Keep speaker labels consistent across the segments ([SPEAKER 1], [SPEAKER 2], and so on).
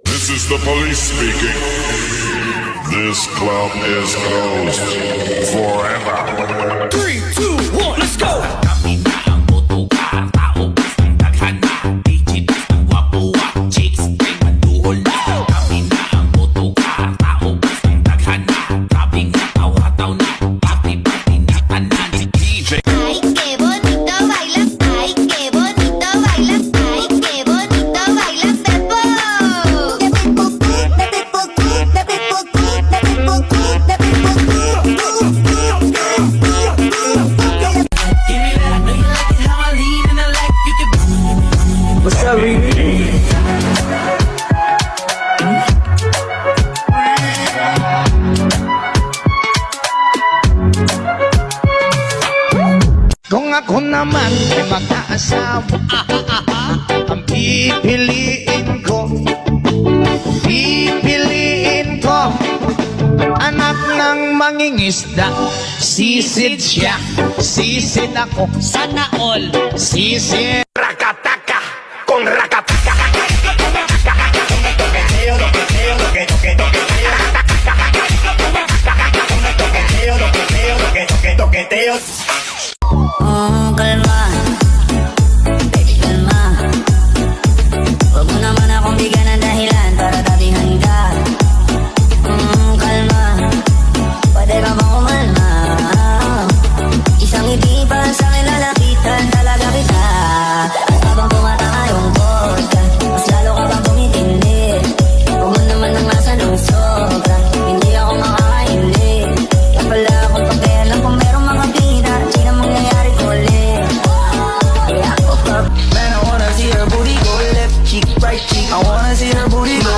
[SPEAKER 1] This is the police speaking. This club is closed forever.
[SPEAKER 2] 3, 2, 1, let's go!
[SPEAKER 3] Ay, qué bonito baila, ay, qué bonito baila, ay, qué bonito baila Pepo.
[SPEAKER 2] What's up, Riri?
[SPEAKER 4] Kung ako naman ay mag-aasawa, ang pipiliin ko anak ng mangingisda. Sisid siya, sisid ako, sana all sisid.
[SPEAKER 5] Rakataka con rakataka.
[SPEAKER 6] Kalma, baby kalma. Huwag mo naman akong bigyan ng dahilan para tabihan ka. Kalma, pwede ka bang kumalma? Isang ngiti pa sa akin lalapitan talaga kita. At habang tumatayong ka, mas lalo ka bang tumitindi. Huwag mo naman ang nasa ng sobra, hindi ako makakaindi. Yan pala akong pakialam kung merong mga bida, di na mangyayari ko ulit. Kaya ako pa.
[SPEAKER 2] Man, I wanna see her booty go left cheek, right cheek. I wanna see her booty go.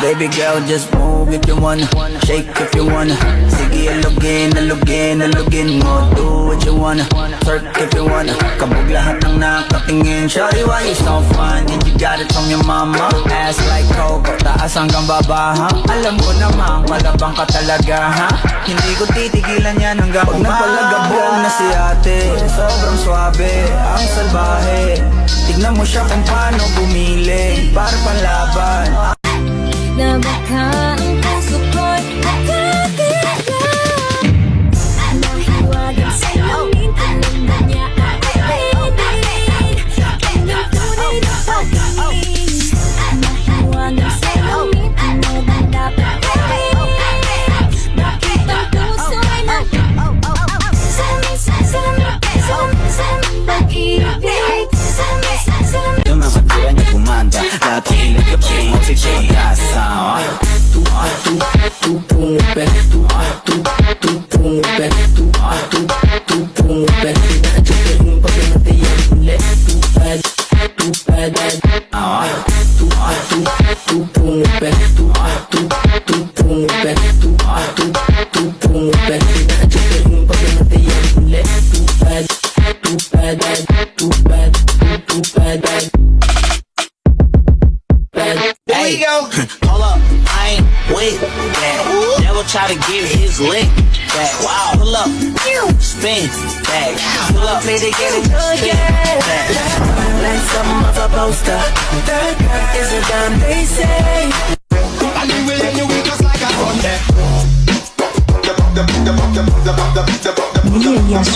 [SPEAKER 2] Baby girl, just move if you wanna, shake if you wanna. Sige, alugin mo, do what you wanna, twerk if you wanna. Kabog lahat ng nakatingin. Shawty, why you so fun? And you got it from your mama. Ass like Coco, taas hanggang baba, ha? Alam ko naman, palabang ka talaga, ha? Hindi ko titigilan yan hanggang pag nagpalagabong na si ate. Sobrang swabe, ang salbahe. Tignan mo siya kung paano bumili, para panlaban.
[SPEAKER 3] Nabaka ang puso ko'y nakakailan. Nahiwagan sa'yo, alam na niya ang kainin. Kanyang tunay na pag-ibig. Nahiwagan sa'yo, ano ba dapat gawin? Bakit ang puso'y salamin pag-ibig?
[SPEAKER 2] Yung mga tura niya kumanda, dati ilang gabi mo si Jayasa. Tu pumupet, tu pumupet, tu pumupet. Joker mo pag natin yan ulit. Tu pad, tu pumupet, tu pumupet, tu pumupet. Joker mo pag natin yan ulit. Tu pad, tu pad, tu pad, tu pad.
[SPEAKER 7] Hey, hold up, I ain't with that. Never try to get his lick back. Wow, pull up, spin back. Pull up, play to get it, spin back.
[SPEAKER 2] Like something off a poster. Third girl is a damn they say.
[SPEAKER 5] I live with you just like a Honda.
[SPEAKER 4] Yes.